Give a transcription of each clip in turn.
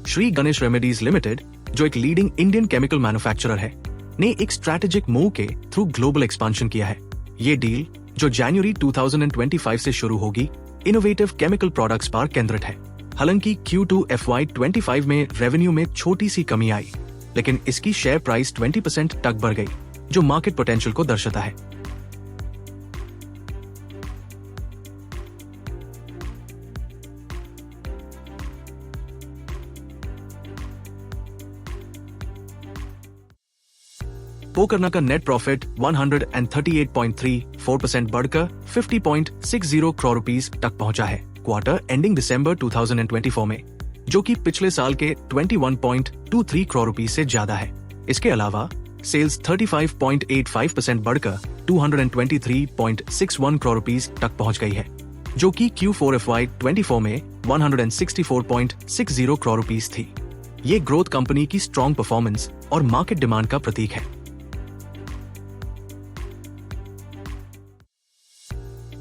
Shri Ganesh remedies limited, जो एक leading Indian chemical manufacturer है, ने एक स्ट्रैटेजिक मूव के थ्रू ग्लोबल एक्सपांशन किया है। ये डील, जो जनवरी 2025 से शुरू होगी, इनोवेटिव केमिकल प्रोडक्ट्स पर केंद्रित है। हालांकि Q2 FY25 में रेवेन्यू में छोटी सी कमी आई, लेकिन इसकी शेयर प्राइस 20% तक बढ़ गई, जो मार्केट पोटेंशियल को दर्शाता है। पोकरना का नेट प्रॉफिट 138.34% बढ़कर 50.60 करोड़ रुपीस तक पहुंचा है क्वार्टर एंडिंग दिसंबर 2024 में, जो कि पिछले साल के 21.23 करोड़ रुपीस से ज्यादा है। इसके अलावा सेल्स 35.85% बढ़कर 223.61 करोड़ रुपीस तक पहुंच गई है, जो कि Q4 FY24 में 164.60 करोड़ रुपीस थी। ये ग्रोथ कंपनी की स्ट्रॉन्ग परफॉर्मेंस और मार्केट डिमांड का प्रतीक है।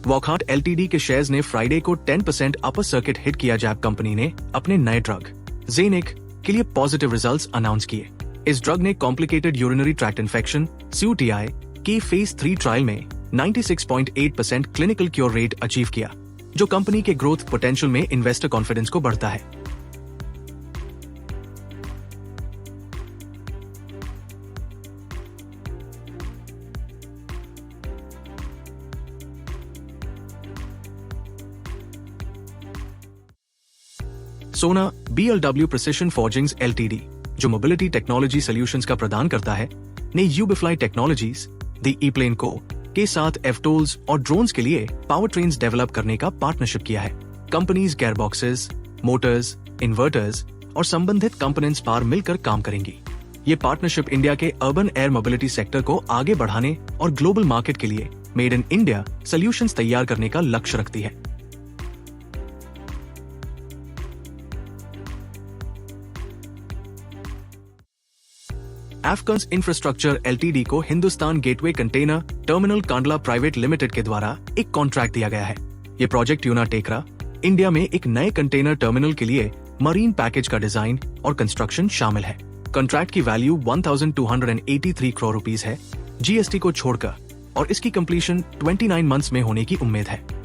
वॉकहार्ट एलटीडी के शेयर्स ने फ्राइडे को 10% अपर सर्किट हिट किया जब कंपनी ने अपने नए ड्रग जेनिक के लिए पॉजिटिव रिजल्ट्स अनाउंस किए। इस ड्रग ने complicated urinary tract infection CUTI के फेज 3 ट्रायल में 96.8% क्लिनिकल क्योर रेट अचीव किया, जो कंपनी के ग्रोथ पोटेंशियल में इन्वेस्टर कॉन्फिडेंस को बढ़ता है। सोना BLW प्रिसिशन फॉर्जिंग्स LTD, जो मोबिलिटी टेक्नोलॉजी सॉल्यूशंस का प्रदान करता है, ने यूबिफ्लाई टेक्नोलॉजीज द E-प्लेन को के साथ एफटोल्स और ड्रोन्स के लिए पावर ट्रेन्स डेवलप करने का पार्टनरशिप किया है। कंपनीज गेयरबॉक्सेस, मोटर्स, इन्वर्टर्स और संबंधित कंपोनेंट्स पर मिलकर काम करेंगी। ये पार्टनरशिप इंडिया के अर्बन एयर मोबिलिटी सेक्टर को आगे बढ़ाने और ग्लोबल मार्केट के लिए मेड इन इंडिया सॉल्यूशंस तैयार करने का लक्ष्य रखती है। एफकॉन्स इंफ्रास्ट्रक्चर LTD को Hindustan gateway container terminal Kandla private limited के द्वारा एक कॉन्ट्रैक्ट दिया गया है। ये प्रोजेक्ट यूना टेकरा, इंडिया में एक नए कंटेनर टर्मिनल के लिए मरीन पैकेज का डिजाइन और कंस्ट्रक्शन शामिल है। कॉन्ट्रैक्ट की वैल्यू 1283 करोड़ रुपीस है GST को छोड़कर, और इसकी कंप्लीशन 29 मंथ्स में होने की उम्मीद है।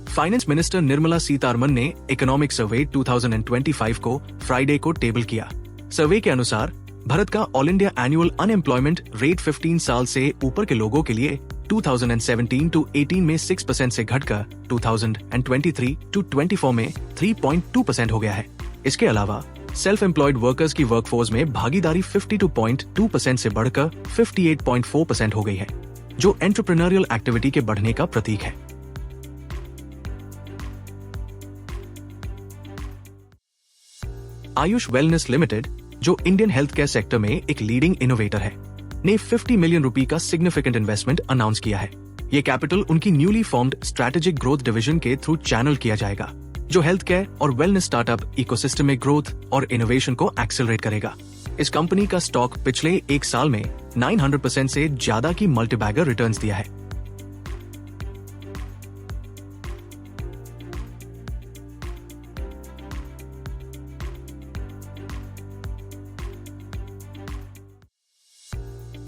फाइनेंस मिनिस्टर निर्मला सीतारमन ने इकोनॉमिक सर्वे 2025 को फ्राइडे को टेबल किया। सर्वे के अनुसार भारत का all India annual unemployment rate 15 साल से ऊपर के लोगों के लिए 2017-18 में 6% से घटकर 2023-24 में 3.2% हो गया है। इसके अलावा सेल्फ एम्प्लॉयड वर्कर्स की वर्कफोर्स में भागीदारी 52.2% से बढ़कर 58.4% हो गई है, जो एंटरप्रेन्योरियल एक्टिविटी के बढ़ने का प्रतीक है। आयुष वेलनेस लिमिटेड, जो इंडियन हेल्थ केयर सेक्टर में एक लीडिंग इनोवेटर है, ने 50 मिलियन रुपए का सिग्निफिकेंट इन्वेस्टमेंट अनाउंस किया है। ये कैपिटल उनकी newly formed strategic growth division के थ्रू चैनल किया जाएगा, जो हेल्थ केयर और वेलनेस स्टार्टअप इकोसिस्टम में ग्रोथ और इनोवेशन को एक्सेलरेट करेगा। इस कंपनी का स्टॉक पिछले एक साल में 900% से ज्यादा की मल्टीबैगर रिटर्न्स दिया है।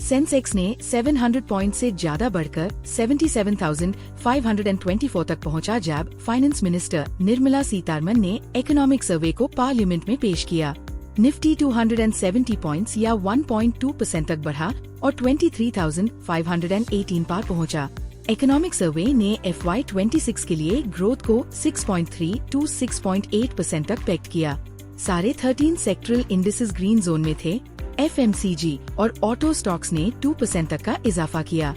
सेंसेक्स ने 700 पॉइंट से ज्यादा बढ़कर 77,524 तक पहुंचा जब फाइनेंस मिनिस्टर निर्मला सीतारमन ने इकोनॉमिक सर्वे को पार्लियामेंट में पेश किया। निफ्टी 270 पॉइंट्स या 1.2% तक बढ़ा और 23,518 पार पहुंचा। इकोनॉमिक सर्वे ने FY26 के लिए ग्रोथ को 6.3 to 6.8% तक पेक्ट किया। सारे 13 सेक्टरल इंडिसेस ग्रीन जोन में थे। FMCG और ऑटो स्टॉक्स ने 2% तक का इजाफा किया।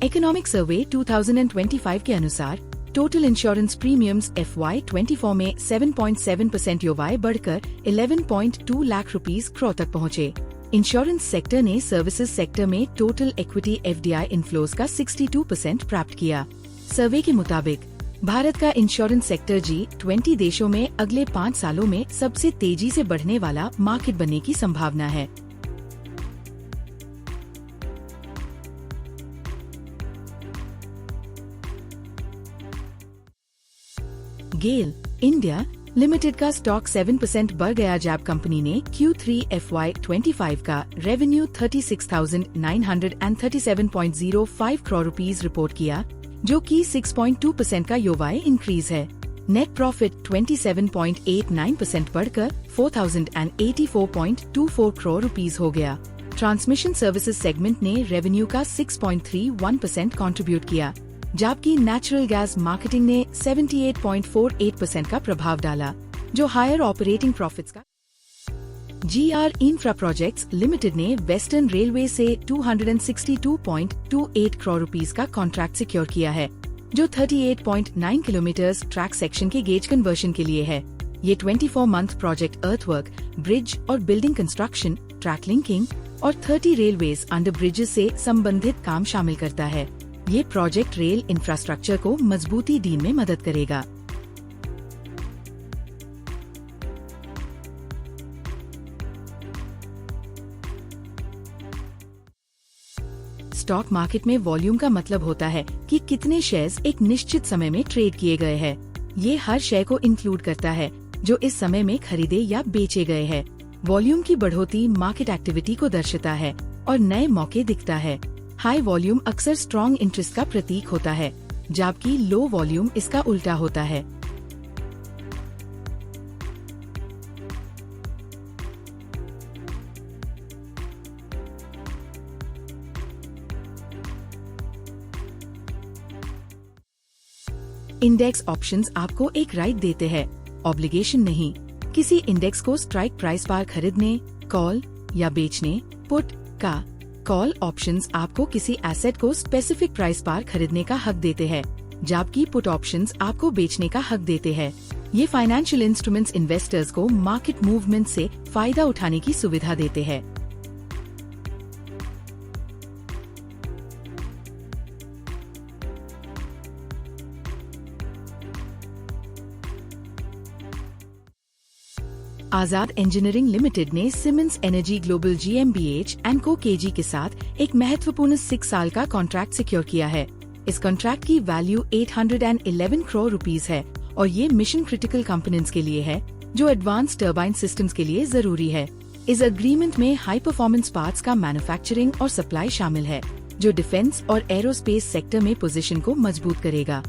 इकोनॉमिक सर्वे 2025 के अनुसार टोटल इंश्योरेंस प्रीमियम्स FY24 में 7.7% योवाय बढ़कर 11.2 लाख रुपीस करोड़ तक पहुँचे। इंश्योरेंस सेक्टर ने सर्विसेज सेक्टर में टोटल इक्विटी FDI इनफ्लोज का 62% प्राप्त किया। सर्वे के मुताबिक भारत का इंश्योरेंस सेक्टर G20 देशों में अगले 5 सालों में सबसे तेजी से बढ़ने वाला मार्केट बनने की संभावना है। गेल इंडिया लिमिटेड का स्टॉक 7% बढ़ गया जब कंपनी ने Q3 FY25 का रेवेन्यू 36,937.05 करोड़ रुपीस रिपोर्ट किया, जो कि 6.2% का YoY इंक्रीज है। नेट प्रॉफिट 27.89% बढ़कर 4,084.24 करोड़ रुपीस हो गया। ट्रांसमिशन सर्विसेज सेगमेंट ने रेवेन्यू का 6.31% कंट्रीब्यूट किया, जबकि नेचुरल गैस मार्केटिंग ने 78.48% का प्रभाव डाला, जो हायर ऑपरेटिंग प्रॉफिट्स का। GR इंफ्रा प्रोजेक्ट्स लिमिटेड ने वेस्टर्न रेलवे से 262.28 करोड़ रुपीस का कॉन्ट्रैक्ट सिक्योर किया है, जो 38.9 किलोमीटर ट्रैक सेक्शन के गेज कन्वर्शन के लिए है। ये 24 मंथ प्रोजेक्ट अर्थवर्क, ब्रिज और बिल्डिंग कंस्ट्रक्शन, ट्रैक लिंकिंग और 30 रेलवेज अंडर ब्रिजेस से संबंधित काम शामिल करता है। ये प्रोजेक्ट रेल इंफ्रास्ट्रक्चर को मजबूती देने में मदद करेगा। स्टॉक मार्केट में वॉल्यूम का मतलब होता है कि कितने शेयर्स एक निश्चित समय में ट्रेड किए गए हैं। ये हर शेयर को इंक्लूड करता है जो इस समय में खरीदे या बेचे गए हैं। वॉल्यूम की बढ़ोतरी मार्केट एक्टिविटी को दर्शाता है और नए मौके दिखता है। हाई वॉल्यूम अक्सर स्ट्रॉन्ग इंटरेस्ट का प्रतीक होता है, जबकि लो वॉल्यूम इसका उल्टा होता है। इंडेक्स ऑप्शंस आपको एक राइट देते हैं, ऑब्लिगेशन नहीं। किसी इंडेक्स को स्ट्राइक प्राइस पर खरीदने, कॉल या बेचने, पुट का कॉल ऑप्शंस आपको किसी एसेट को स्पेसिफिक प्राइस पर खरीदने का हक देते हैं, जबकि पुट ऑप्शंस आपको बेचने का हक देते हैं। ये फाइनेंशियल इंस्ट्रूमेंट्स इन्वेस्टर्स को मार्केट मूवमेंट से फायदा उठाने की सुविधा देते हैं। आजाद इंजीनियरिंग लिमिटेड ने Siemens energy global GmbH and को KG के साथ एक महत्वपूर्ण 6 साल का कॉन्ट्रैक्ट सिक्योर किया है। इस कॉन्ट्रैक्ट की वैल्यू 811 करोड़ रुपीस है और ये मिशन क्रिटिकल कंपोनेंट्स के लिए है, जो एडवांस टर्बाइन सिस्टम्स के लिए जरूरी है। इस एग्रीमेंट में हाई परफॉर्मेंस पार्ट्स का मैन्युफैक्चरिंग और सप्लाई शामिल है, जो डिफेंस और एरोस्पेस सेक्टर में पोजीशन को मजबूत करेगा।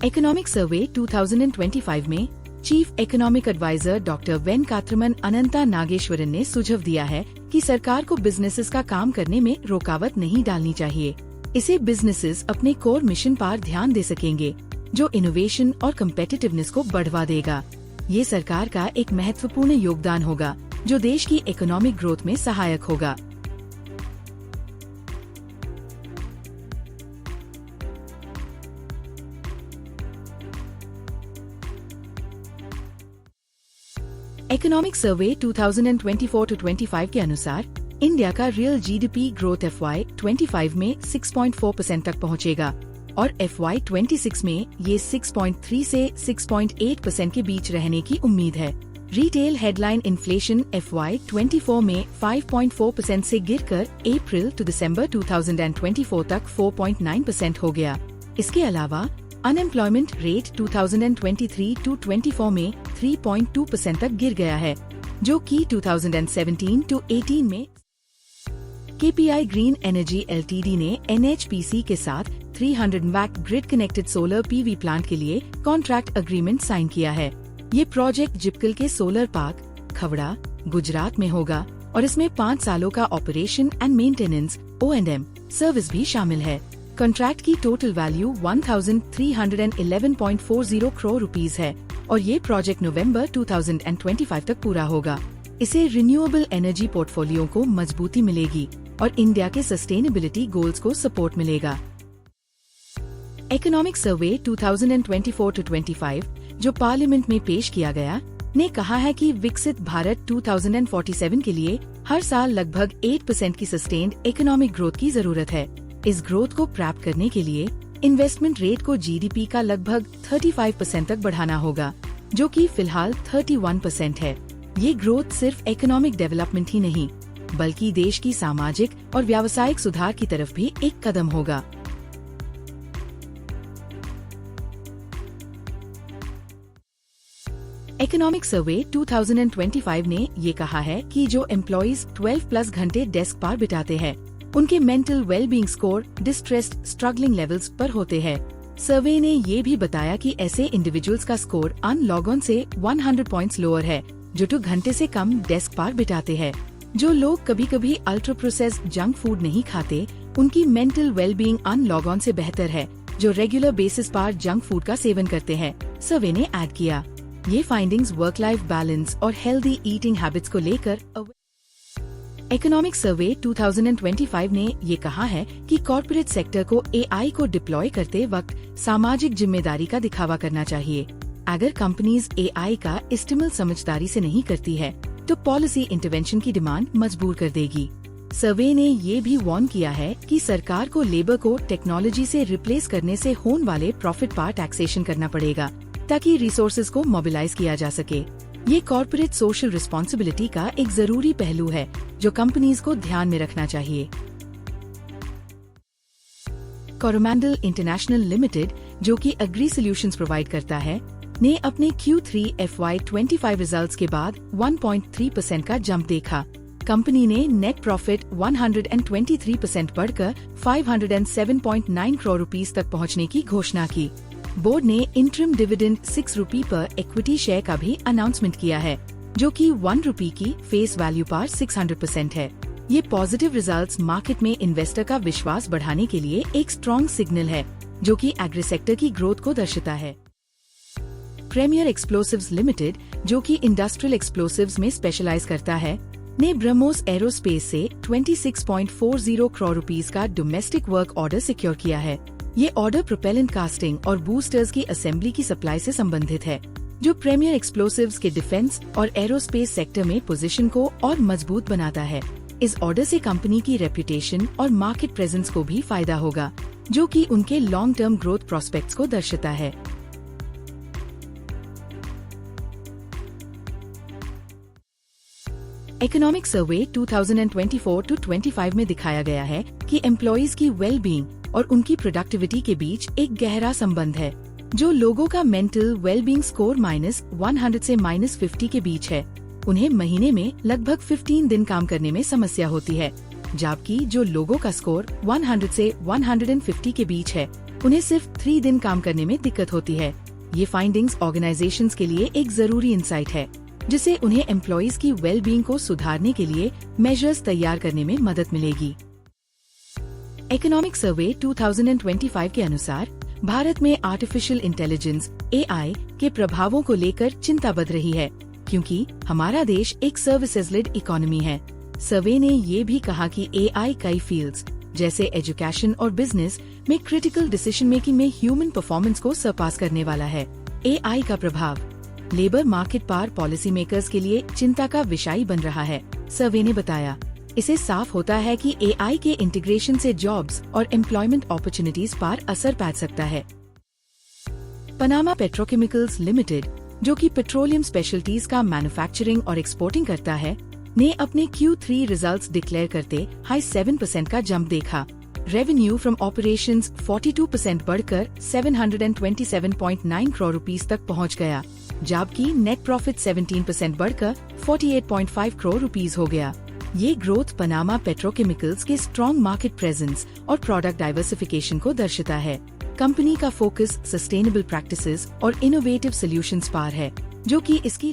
इकोनॉमिक सर्वे 2025 में chief economic advisor doctor Venkataraman Anantha Nageswaran ने सुझाव दिया है कि सरकार को बिजनेसेस का काम करने में रुकावट नहीं डालनी चाहिए। इसे बिजनेसेस अपने कोर मिशन पर ध्यान दे सकेंगे, जो इनोवेशन और कम्पिटिटिवनेस को बढ़ावा देगा। ये सरकार का एक महत्वपूर्ण योगदान होगा, जो देश की इकोनॉमिक ग्रोथ में सहायक होगा। इकोनॉमिक सर्वे 2024-25 के अनुसार इंडिया का रियल GDP ग्रोथ FY25 में 6.4% तक पहुंचेगा और FY26 में ये 6.3 से 6.8% के बीच रहने की उम्मीद है। रिटेल हेडलाइन इन्फ्लेशन FY24 में 5.4% से गिरकर अप्रैल टू दिसंबर 2024 तक 4.9% हो गया। इसके अलावा अनएम्प्लॉयमेंट रेट 2023-24 में 3.2% तक गिर गया है, जो कि 2017-18 में। KPI ग्रीन एनर्जी LTD ने NHPC के साथ 300 watt grid connected solar PV plant के लिए कॉन्ट्रैक्ट एग्रीमेंट साइन किया है। ये प्रोजेक्ट जिपकल के सोलर पार्क खवड़ा, गुजरात में होगा और इसमें 5 सालों का operation and maintenance O&M service भी शामिल है। कॉन्ट्रैक्ट की टोटल वैल्यू 1311.40 करोड़ रुपीस है और ये प्रोजेक्ट नवंबर 2025 तक पूरा होगा। इसे रिन्यूएबल एनर्जी पोर्टफोलियो को मजबूती मिलेगी और इंडिया के सस्टेनेबिलिटी गोल्स को सपोर्ट मिलेगा। इकोनॉमिक सर्वे 2024-25 जो पार्लियामेंट में पेश किया गया, ने कहा है कि विकसित भारत 2047 के लिए हर साल लगभग 8% की सस्टेन्ड इकोनॉमिक ग्रोथ की जरूरत है। इस ग्रोथ को प्राप्त करने के लिए इन्वेस्टमेंट रेट को जीडीपी का लगभग 35% तक बढ़ाना होगा, जो कि फिलहाल 31% है। ये ग्रोथ सिर्फ इकोनॉमिक डेवलपमेंट ही नहीं, बल्कि देश की सामाजिक और व्यावसायिक सुधार की तरफ भी एक कदम होगा। इकोनॉमिक सर्वे 2025 ने ये कहा है कि जो एम्प्लॉइज 12+ घंटे डेस्क पर बिताते हैं, उनके mental wellbeing score distressed struggling levels पर होते हैं। सर्वे ने ये भी बताया कि ऐसे इंडिविजुअल्स का स्कोर अनलॉग ऑन से 100 पॉइंट्स लोअर है, जो 2 घंटे से कम डेस्क पर बिताते हैं। जो लोग कभी कभी अल्ट्रा प्रोसेस्ड जंक फूड नहीं खाते, उनकी मेंटल वेलबींग अनलॉग ऑन से बेहतर है, जो रेगुलर बेसिस पर जंक फूड का सेवन करते हैं, सर्वे ने ऐड किया। ये फाइंडिंग्स वर्क लाइफ बैलेंस और हेल्दी ईटिंग हैबिट्स को लेकर इकोनॉमिक सर्वे 2025 ने ये कहा है कि कॉर्पोरेट सेक्टर को एआई को डिप्लॉय करते वक्त सामाजिक जिम्मेदारी का दिखावा करना चाहिए। अगर कंपनीज एआई का इस्तेमाल समझदारी से नहीं करती है, तो पॉलिसी इंटरवेंशन की डिमांड मजबूर कर देगी। सर्वे ने ये भी वार्न किया है कि सरकार को लेबर को टेक्नोलॉजी से रिप्लेस करने से होने वाले प्रॉफिट पर टैक्सेशन करना पड़ेगा, ताकि रिसोर्सेज को मोबिलाइज किया जा सके। ये कॉर्पोरेट सोशल रिस्पॉन्सिबिलिटी का एक जरूरी पहलू है, जो कंपनीज को ध्यान में रखना चाहिए। कोरोमंडल इंटरनेशनल लिमिटेड, जो कि एग्री सॉल्यूशंस प्रोवाइड करता है, ने अपने Q3 FY25 रिजल्ट्स के बाद 1.3% का जंप देखा। कंपनी ने नेट प्रॉफिट 123% बढ़कर 507.9 करोड़ रुपीस तक पहुंचने की घोषणा की। बोर्ड ने इंटरिम डिविडेंड 6 रुपये पर इक्विटी शेयर का भी अनाउंसमेंट किया है, जो कि 1 रुपये की फेस वैल्यू पर 600% है। ये पॉजिटिव रिजल्ट्स मार्केट में इन्वेस्टर का विश्वास बढ़ाने के लिए एक स्ट्रॉन्ग सिग्नल है, जो कि एग्री सेक्टर की ग्रोथ को दर्शाता है। प्रीमियर एक्सप्लोसिव्स लिमिटेड, जो कि इंडस्ट्रियल एक्सप्लोसिव्स में स्पेशलाइज करता है, ने ब्रह्मोस एरोस्पेस से 26.40 करोड़ रुपीस का डोमेस्टिक वर्क ऑर्डर सिक्योर किया है। ये ऑर्डर प्रोपेलेंट कास्टिंग और बूस्टर्स की असेंबली की सप्लाई से संबंधित है, जो प्रीमियर एक्सप्लोसिव्स के डिफेंस और एरोस्पेस सेक्टर में पोजीशन को और मजबूत बनाता है। इस ऑर्डर से कंपनी की रेपुटेशन और मार्केट प्रेजेंस को भी फायदा होगा, जो कि उनके लॉन्ग टर्म ग्रोथ प्रोस्पेक्ट्स को दर्शाता है। इकोनॉमिक सर्वे 2024-25 में दिखाया गया है कि एम्प्लॉइज की वेल बीइंग और उनकी प्रोडक्टिविटी के बीच एक गहरा संबंध है। जो लोगों का मेंटल वेलबींग स्कोर -100 से -50 के बीच है, उन्हें महीने में लगभग 15 दिन काम करने में समस्या होती है, जबकि जो लोगों का स्कोर 100 से 150 के बीच है, उन्हें सिर्फ 3 दिन काम करने में दिक्कत होती है। ये फाइंडिंग्स ऑर्गेनाइजेशंस के लिए एक जरूरी इंसाइट है, जिससे उन्हें एम्प्लॉइज की वेलबींग को सुधारने के लिए मेजर्स तैयार करने में मदद मिलेगी। इकोनॉमिक सर्वे 2025 के अनुसार भारत में आर्टिफिशियल इंटेलिजेंस (AI) के प्रभावों को लेकर चिंता बढ़ रही है, क्योंकि हमारा देश एक सर्विसेज लेड इकोनॉमी है। सर्वे ने ये भी कहा कि AI कई फील्ड्स जैसे एजुकेशन और बिजनेस में क्रिटिकल डिसीजन मेकिंग में ह्यूमन परफॉर्मेंस को सरपास करने वाला है। AI का प्रभाव लेबर मार्केट पर पॉलिसी मेकर्स के लिए चिंता का विषय बन रहा है। सर्वे ने बताया, इसे साफ होता है कि AI के इंटीग्रेशन से जॉब्स और एम्प्लॉयमेंट अपॉर्चुनिटीज पर असर पड़ सकता है। पनामा पेट्रोकेमिकल्स लिमिटेड, जो कि पेट्रोलियम स्पेशलिटीज का मैन्युफैक्चरिंग और एक्सपोर्टिंग करता है, ने अपने Q3 रिजल्ट्स डिक्लेयर करते हाई 7% का जंप देखा। रेवेन्यू फ्रॉम ऑपरेशंस 42% बढ़कर 727.9 करोड़ रुपीस तक पहुंच गया, जबकि नेट प्रॉफिट 17% बढ़कर 48.5 करोड़ रुपीस हो गया। ये ग्रोथ पनामा पेट्रोकेमिकल्स के स्ट्रॉन्ग मार्केट प्रेजेंस और प्रोडक्ट डाइवर्सिफिकेशन को दर्शाता है। कंपनी का फोकस सस्टेनेबल प्रैक्टिसेस और इनोवेटिव सॉल्यूशंस पर है, जो कि इसकी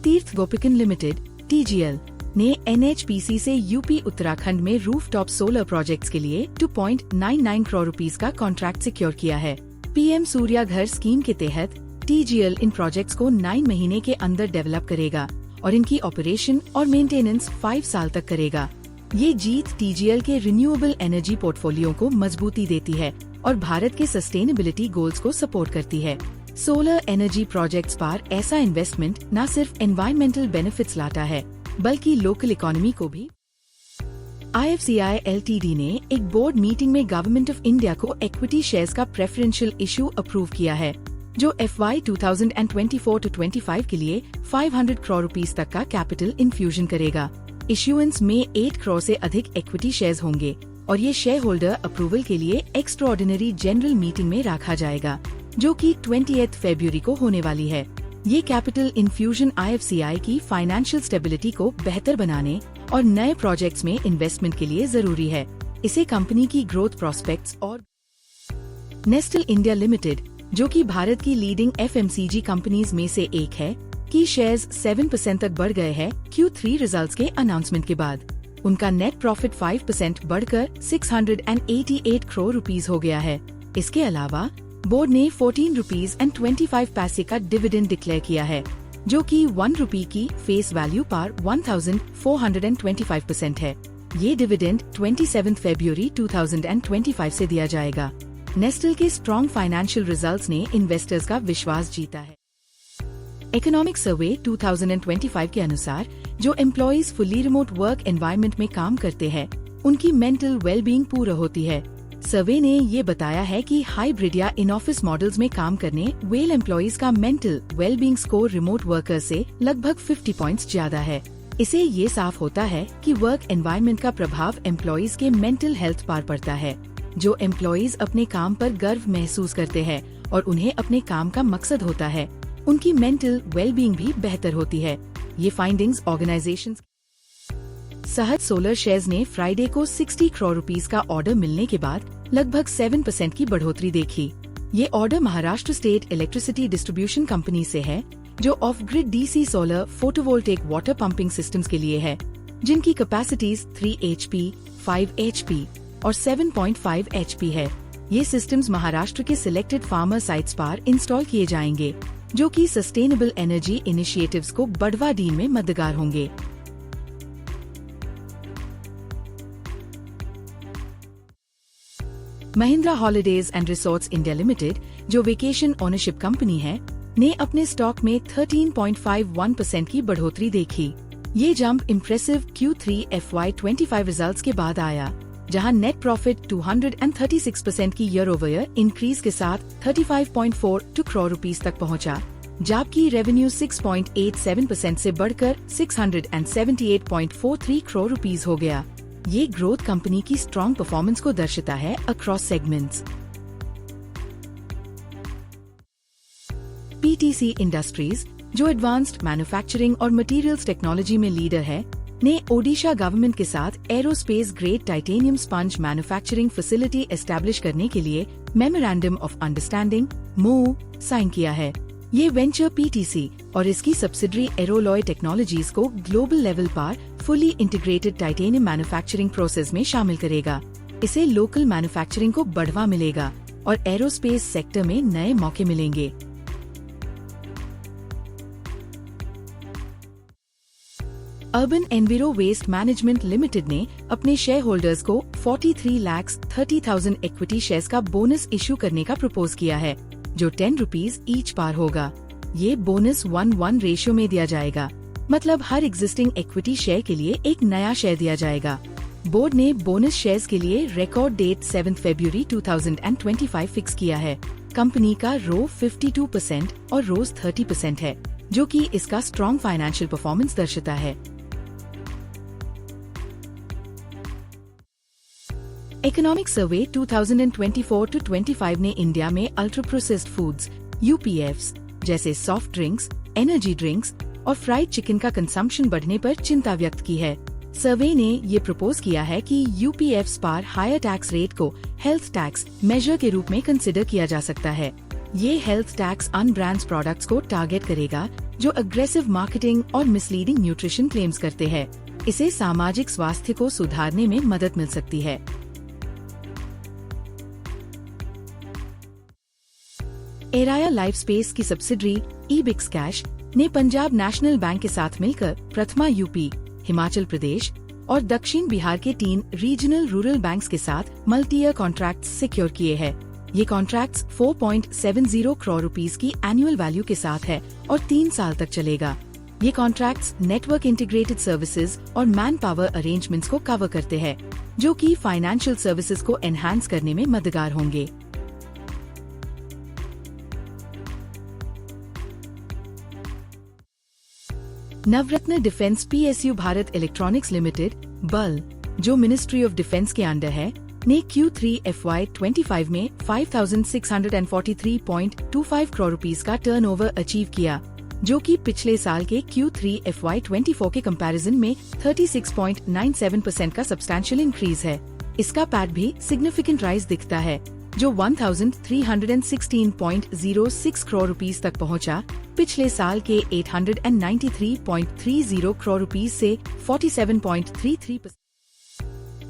तीर्थ गोपिकन लिमिटेड (TGL) ने NHPC से यूपी उत्तराखंड में रूफटॉप सोलर प्रोजेक्ट्स के लिए 2.99 करोड़ रुपीस का कॉन्ट्रैक्ट सिक्योर किया है। PM सूर्या घर स्कीम के तहत TGL इन प्रोजेक्ट्स को 9 महीने के अंदर डेवलप करेगा और इनकी ऑपरेशन और मेंटेनेंस 5 साल तक करेगा। ये जीत TGL के रिन्यूएबल एनर्जी पोर्टफोलियो को मजबूती देती है और भारत के सस्टेनेबिलिटी गोल्स को सपोर्ट करती है। सोलर एनर्जी प्रोजेक्ट्स पर ऐसा इन्वेस्टमेंट न सिर्फ एनवायरमेंटल बेनिफिट्स लाता है बल्कि लोकल इकोनॉमी को भी। IFCI LTD ने एक बोर्ड मीटिंग में गवर्नमेंट ऑफ इंडिया को इक्विटी शेयर्स का प्रेफरेंशियल इशू अप्रूव किया है, जो FY 2024-25 के लिए 500 करोड़ रुपीस तक का कैपिटल इन्फ्यूजन करेगा। इश्यूएंस में 8 करोड़ से अधिक इक्विटी शेयर्स होंगे और ये शेयर होल्डर अप्रूवल के लिए एक्स्ट्राऑर्डिनरी जनरल मीटिंग में रखा जाएगा, जो कि 28 फरवरी को होने वाली है। ये कैपिटल इन्फ्यूजन IFCI की फाइनेंशियल स्टेबिलिटी को बेहतर बनाने और नए प्रोजेक्ट्स में इन्वेस्टमेंट के लिए जरूरी है। इसे कंपनी की ग्रोथ प्रोस्पेक्ट्स और नेस्टल इंडिया लिमिटेड, जो कि भारत की लीडिंग FMCG कंपनीज में से एक है, की शेयर्स 7% तक बढ़ गए हैं Q3 रिजल्ट्स के अनाउंसमेंट के बाद। उनका नेट प्रॉफिट 5% बढ़कर 688 करोड़ रुपीस हो गया है। इसके अलावा बोर्ड ने 14 रुपीस एंड 25 पैसे का डिविडेंड डिक्लेयर किया है, जो कि 1 रुपी की फेस वैल्यू पर 1425% है। ये डिविडेंड 27 फरवरी 2025 से दिया जाएगा। नेस्टल के स्ट्रॉन्ग फाइनेंशियल रिजल्ट्स ने इन्वेस्टर्स का विश्वास जीता है। इकोनॉमिक सर्वे 2025 के अनुसार जो employees fully remote work environment में काम करते हैं, उनकी मेंटल वेलबींग पूरा होती है। सर्वे ने ये बताया है कि हाइब्रिड या इन ऑफिस मॉडल्स में काम करने वेल एम्प्लॉइज का mental wellbeing score remote worker से लगभग 50 पॉइंट्स ज्यादा है। इससे ये साफ होता है कि वर्क एनवायरनमेंट का प्रभाव एम्प्लॉइज के मेंटल हेल्थ पर पड़ता है। जो एम्प्लॉइज अपने काम पर गर्व महसूस करते हैं और उन्हें अपने काम का मकसद होता है, उनकी मेंटल वेलबींग भी बेहतर होती है। ये फाइंडिंग्स ऑर्गेनाइजेशन सहज सोलर शेयर्स ने फ्राइडे को 60 करोड़ रुपीस का ऑर्डर मिलने के बाद लगभग 7% की बढ़ोतरी देखी। ये order Maharashtra state electricity distribution company से है, जो of grid DC solar photovoltaic water pumping systems के लिए है, जिनकी कैपेसिटीज 3 HP, 5 HP और 7.5 HP है। ये सिस्टम्स महाराष्ट्र के सिलेक्टेड फार्मर साइट्स पर इंस्टॉल किए जाएंगे, जो कि सस्टेनेबल एनर्जी इनिशिएटिव्स को बढ़ावा देने में मददगार होंगे। Mahindra holidays and resorts India limited, जो वेकेशन ओनरशिप कंपनी है, ने अपने स्टॉक में 13.51% की बढ़ोतरी देखी। ये jump impressive Q3 FY 25 results के बाद आया, जहां नेट प्रॉफिट 236% की ईयर ओवर ईयर इंक्रीज के साथ 35.42 करोड़ रुपीस तक पहुंचा, जबकि रेवेन्यू 6.87% से बढ़कर 678.43 करोड़ रुपीस हो गया। ये ग्रोथ कंपनी की स्ट्रॉन्ग परफॉर्मेंस को दर्शाता है अक्रॉस सेगमेंट्स। PTC इंडस्ट्रीज, जो एडवांस्ड मैन्युफैक्चरिंग और मटेरियल्स टेक्नोलॉजी में लीडर है, ने ओडिशा गवर्नमेंट के साथ aerospace grade titanium sponge manufacturing facility establish करने के लिए memorandum of understanding MOU sign किया है। ये वेंचर PTC और इसकी सब्सिडरी एरोलॉय टेक्नोलॉजीज को ग्लोबल लेवल पर fully integrated titanium manufacturing process में शामिल करेगा। इसे लोकल मैन्युफैक्चरिंग को बढ़ावा मिलेगा और एरोस्पेस सेक्टर में नए मौके मिलेंगे। अर्बन एनविरो वेस्ट मैनेजमेंट लिमिटेड ने अपने शेयर होल्डर्स को 43,30,000 इक्विटी शेयर्स का बोनस इशू करने का प्रपोज किया है, जो 10 रुपीस ईच पर होगा। ये बोनस 1:1 रेशियो में दिया जाएगा, मतलब हर एग्जिस्टिंग इक्विटी शेयर के लिए एक नया शेयर दिया जाएगा। बोर्ड ने बोनस शेयर्स के लिए रिकॉर्ड डेट 7 फरवरी 2025 फिक्स किया है। कंपनी का रो 52% और रोज 30% है, जो कि इसका स्ट्रॉन्ग फाइनेंशियल परफॉर्मेंस दर्शाता है। इकोनॉमिक सर्वे 2024-25 ने इंडिया में अल्ट्रा प्रोसेस्ड फूड्स UPFs जैसे सॉफ्ट ड्रिंक्स, एनर्जी ड्रिंक्स और फ्राइड चिकन का कंजम्पशन बढ़ने पर चिंता व्यक्त की है। सर्वे ने ये प्रपोज किया है कि UPFs पर हायर टैक्स रेट को हेल्थ टैक्स मेजर के रूप में कंसिडर किया जा सकता है। ये हेल्थ टैक्स अन ब्रांड्स प्रोडक्ट्स को टारगेट करेगा, जो अग्रेसिव मार्केटिंग और मिसलीडिंग न्यूट्रिशन क्लेम्स करते हैं। इसे सामाजिक स्वास्थ्य को सुधारने में मदद मिल सकती है। एराया लाइफ स्पेस की सब्सिडरी EBIX कैश ने पंजाब नेशनल बैंक के साथ मिलकर प्रथमा UP, हिमाचल प्रदेश और दक्षिण बिहार के 3 रीजनल रूरल बैंक्स के साथ मल्टी ईयर कॉन्ट्रैक्ट सिक्योर किए हैं। ये कॉन्ट्रैक्ट्स 4.70 करोड़ रुपीस की एनुअल वैल्यू के साथ है और 3 साल तक चलेगा। ये कॉन्ट्रैक्ट्स नेटवर्क इंटीग्रेटेड सर्विसेज और मैन पावर अरेंजमेंट्स को कवर करते हैं, जो कि फाइनेंशियल सर्विसेज को एनहांस करने में मददगार होंगे। Navratna defence PSU Bharat electronics limited बल, जो मिनिस्ट्री ऑफ डिफेंस के अंडर है, ने Q3 FY25 में 5,643.25 करोड़ रुपीस का टर्नओवर अचीव किया, जो कि पिछले साल के Q3 FY24 के कंपैरिजन में 36.97% का सब्सटैंशियल इंक्रीज है। इसका पैट भी सिग्निफिकेंट राइज दिखता है, जो 1,316.06 करोड़ रुपीस तक पहुंचा, पिछले साल के 893.30 करोड़ रुपीस से 47.33%।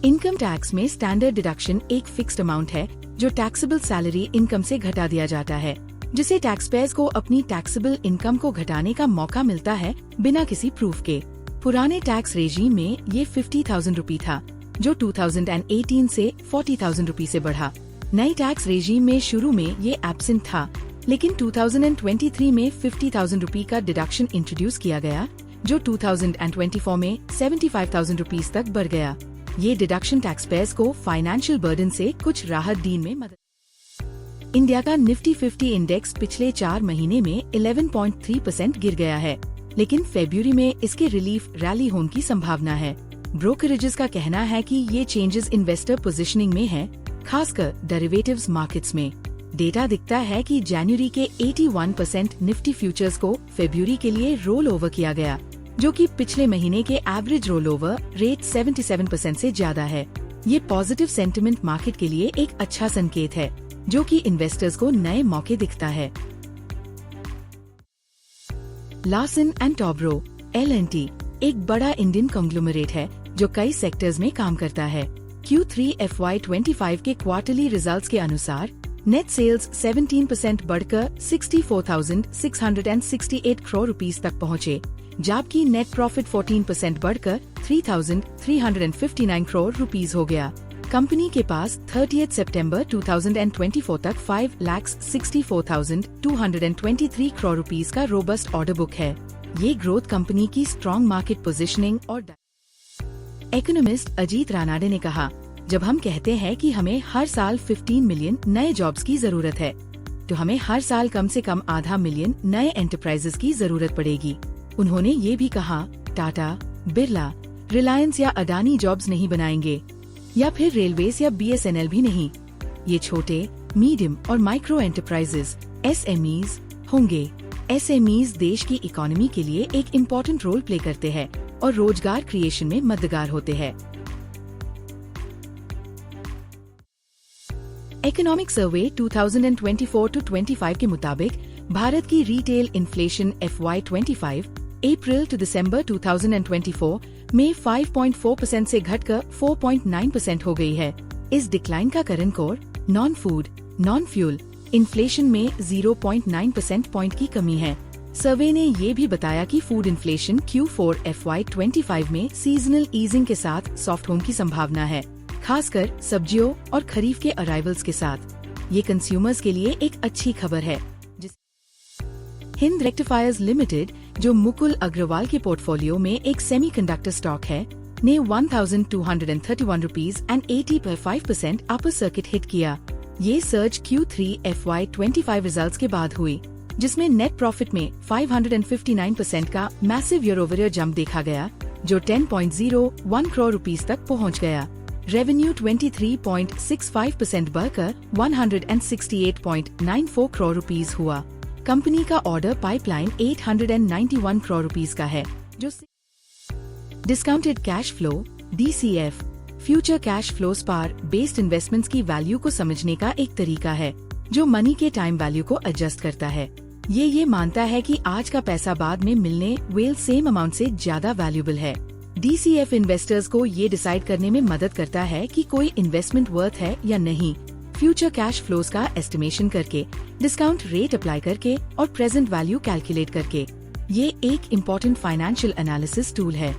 इनकम टैक्स में स्टैंडर्ड डिडक्शन एक फिक्स्ड अमाउंट है, जो टैक्सेबल सैलरी इनकम से घटा दिया जाता है, जिसे टैक्स पेयर्स को अपनी टैक्सेबल इनकम को घटाने का मौका मिलता है बिना किसी प्रूफ के। पुराने टैक्स रेजीम में ये 50,000 रुपए था, जो 2018 से 40,000 रुपए से बढ़ा। नई टैक्स रेजीम में शुरू में ये एब्सेंट था, लेकिन 2023 में 50,000 रुपए का डिडक्शन इंट्रोड्यूस किया गया, जो 2024 में 75,000 रुपीस तक बढ़ गया। ये डिडक्शन टैक्स पेयर्स को फाइनेंशियल बर्डन से कुछ राहत देने में मदद। इंडिया का निफ्टी 50 इंडेक्स पिछले 4 महीने में 11.3% गिर गया है, लेकिन फरवरी में इसके रिलीफ रैली होने की संभावना है। ब्रोकरेजेस का कहना है कि ये चेंजेस इन्वेस्टर पोजीशनिंग में है, खासकर डेरिवेटिव्स मार्केट्स में। डेटा दिखता है कि जनवरी के 81% निफ्टी फ्यूचर्स को फरवरी के लिए रोल ओवर किया गया, जो कि पिछले महीने के एवरेज रोल ओवर रेट 77% से ज्यादा है। ये पॉजिटिव सेंटिमेंट मार्केट के लिए एक अच्छा संकेत है, जो कि इन्वेस्टर्स को नए मौके दिखता है। लार्सन एंड टोब्रो LNT एक बड़ा इंडियन कंग्लोमरेट है, जो कई सेक्टर्स में काम करता है। Q3 FY25 के क्वार्टरली रिजल्ट्स के अनुसार नेट सेल्स 17% बढ़कर 64,668 करोड़ रुपीस तक पहुँचे, जबकि नेट प्रॉफिट 14% बढ़कर 3,359 करोड़ रुपीस हो गया। कंपनी के पास 30 सितंबर 2024 तक 5,64,223 करोड़ रुपीस का रोबस्ट ऑर्डर बुक है। ये ग्रोथ कंपनी की स्ट्रॉन्ग मार्केट पोजीशनिंग और इकोनॉमिस्ट अजीत रानाडे ने कहा, जब हम कहते हैं कि हमें हर साल 15 मिलियन नए जॉब्स की जरूरत है, तो हमें हर साल कम से कम आधा मिलियन नए एंटरप्राइजेस की जरूरत पड़ेगी। उन्होंने ये भी कहा, टाटा, बिरला, रिलायंस या अडानी जॉब्स नहीं बनाएंगे, या फिर रेलवेज या BSNL भी नहीं। ये छोटे, मीडियम और माइक्रो एंटरप्राइजेस SMEs होंगे। SMEs देश की इकोनॉमी के लिए एक इम्पोर्टेंट रोल प्ले करते हैं और रोजगार क्रिएशन में मददगार होते हैं। इकोनॉमिक सर्वे 2024-25 के मुताबिक भारत की retail inflation FY25 April to December 2024 में 5.4% से घटकर 4.9% हो गई है। इस डिक्लाइन का कारण core non food, non fuel inflation में 0.9% पॉइंट की कमी है। सर्वे ने ये भी बताया कि फूड इन्फ्लेशन Q4 FY25 में सीजनल ईजिंग के साथ सॉफ्ट होने की संभावना है, खासकर सब्जियों और खरीफ के अराइवल्स के साथ। ये कंज्यूमर्स के लिए एक अच्छी खबर है। हिंद रेक्टिफायर्स लिमिटेड, जो मुकुल अग्रवाल के पोर्टफोलियो में एक सेमीकंडक्टर स्टॉक है, ने 1,231 rupees and 80.5% upper circuit hit किया। ये सर्ज Q3 FY25 रिजल्ट्स के बाद हुई, जिसमें नेट प्रॉफिट में 559% का massive year over year jump देखा गया, जो 10.01 करोड़ रुपीस तक पहुंच गया। रेवेन्यू 23.65% बढ़कर 168.94 करोड़ रुपीस हुआ। कंपनी का ऑर्डर पाइपलाइन 891 करोड़ रुपीस का है, जो discounted cash flow DCF future cash flows पर बेस्ड इन्वेस्टमेंट्स की वैल्यू को समझने का एक तरीका है, जो मनी के टाइम वैल्यू को एडजस्ट करता है। ये मानता है कि आज का पैसा बाद में मिलने वेल सेम अमाउंट से ज्यादा वैल्यूएबल है। DCF इन्वेस्टर्स को ये डिसाइड करने में मदद करता है कि कोई इन्वेस्टमेंट वर्थ है या नहीं, फ्यूचर कैश फ्लोस का एस्टिमेशन करके, डिस्काउंट रेट अप्लाई करके और प्रेजेंट वैल्यू कैलकुलेट करके। ये एक इम्पोर्टेंट फाइनेंशियल एनालिसिस टूल है।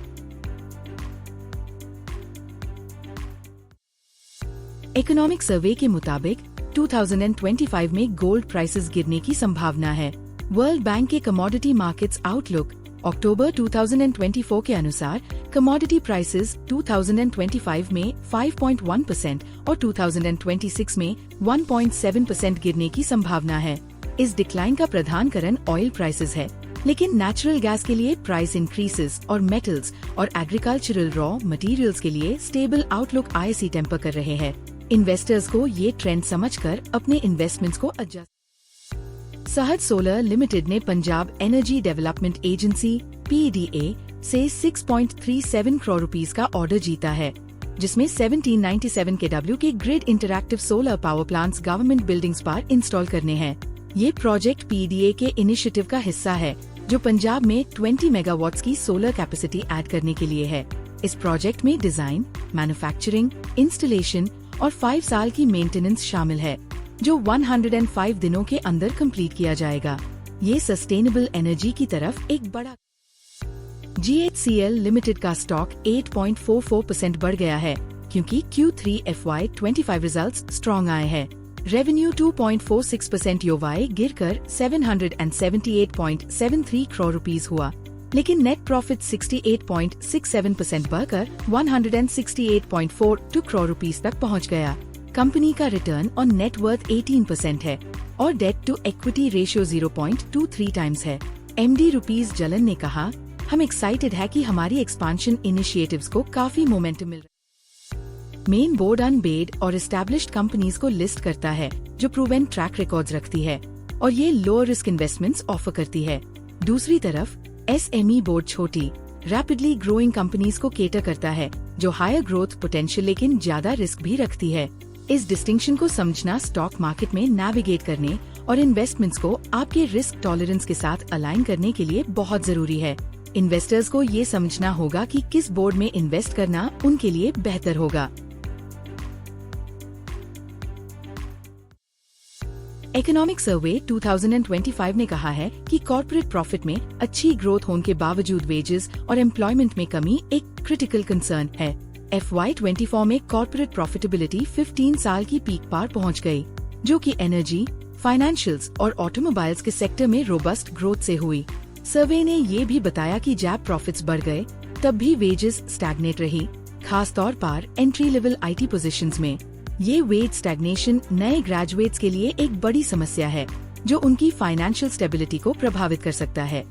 इकोनॉमिक सर्वे के मुताबिक 2025 में गोल्ड प्राइसेस गिरने की संभावना है। वर्ल्ड बैंक के कमोडिटी मार्केट्स आउटलुक अक्टूबर 2024 के अनुसार कमोडिटी प्राइसेस 2025 में 5.1% और 2026 में 1.7% गिरने की संभावना है। इस डिक्लाइन का प्रधान कारण ऑयल प्राइसेस है, लेकिन नेचुरल गैस के लिए प्राइस इंक्रीसेस और मेटल्स और एग्रीकल्चरल रॉ मटेरियल्स के लिए स्टेबल आउटलुक ISE टेम्पर कर रहे हैं। इन्वेस्टर्स को ये ट्रेंड समझकर अपने इन्वेस्टमेंट्स को एडजस्ट। सहज सोलर लिमिटेड ने Punjab energy development agency PEDA से 6.37 करोड़ रुपीस का ऑर्डर जीता है, जिसमें 1797 kW के grid interactive solar power plants government buildings पर इंस्टॉल करने हैं। ये प्रोजेक्ट PEDA के इनिशिएटिव का हिस्सा है, जो पंजाब में 20 मेगावाट्स की सोलर कैपेसिटी ऐड करने के लिए है। इस प्रोजेक्ट में डिजाइन, मैन्युफैक्चरिंग, इंस्टॉलेशन और 5 साल की मेंटेनेंस शामिल है, जो 105 दिनों के अंदर कंप्लीट किया जाएगा। ये सस्टेनेबल एनर्जी की तरफ एक बड़ा। GHCL लिमिटेड का स्टॉक 8.44% बढ़ गया है, क्योंकि Q3 FY25 रिजल्ट्स स्ट्रॉन्ग आए हैं। रेवेन्यू 2.46% योवाई गिरकर 778.73 करोड़ रुपीस हुआ, लेकिन नेट प्रॉफिट 68.67% बढ़कर 168.42 करोड़ रुपीस तक पहुंच गया। कंपनी का रिटर्न ऑन नेट वर्थ 18% है और debt to equity ratio 0.23 times है। MD रुपीस जलन ने कहा, हम एक्साइटेड है कि हमारी एक्सपांशन इनिशिएटिव्स को काफी मोमेंटम मिल रहा है। मेन बोर्ड अनबेड और एस्टैब्लिश्ड कंपनीज को लिस्ट करता है, जो प्रूवन ट्रैक रिकॉर्ड्स रखती है और ये लो रिस्क इन्वेस्टमेंट्स ऑफर करती है। दूसरी तरफ SME बोर्ड छोटी रैपिडली ग्रोइंग कंपनीज को केटर करता है, जो हायर ग्रोथ पोटेंशियल लेकिन ज्यादा रिस्क भी रखती है। इस डिस्टिंक्शन को समझना स्टॉक मार्केट में नेविगेट करने और इन्वेस्टमेंट्स को आपके रिस्क टॉलरेंस के साथ अलाइन करने के लिए बहुत जरूरी है। इन्वेस्टर्स को ये समझना होगा कि किस बोर्ड में इन्वेस्ट करना उनके लिए बेहतर होगा। इकोनॉमिक सर्वे 2025 ने कहा है कि कॉर्पोरेट प्रॉफिट में अच्छी ग्रोथ होने के बावजूद वेजेस और एम्प्लॉयमेंट में कमी एक क्रिटिकल कंसर्न है। FY24 में कॉर्पोरेट प्रॉफिटेबिलिटी 15 साल की पीक पार पहुंच गई, जो कि एनर्जी, फाइनेंशियल्स और ऑटोमोबाइल्स के सेक्टर में रोबस्ट ग्रोथ से हुई। सर्वे ने ये भी बताया कि जब प्रॉफिट्स बढ़ गए, तब भी वेजेस स्टैग्नेट रही, खास तौर पर एंट्री लेवल IT पोजीशंस में। ये वेज स्टैग्नेशन नए ग्रेजुएट्स के लिए एक बड़ी समस्या है, जो उनकी फाइनेंशियल स्टेबिलिटी को प्रभावित कर सकता है।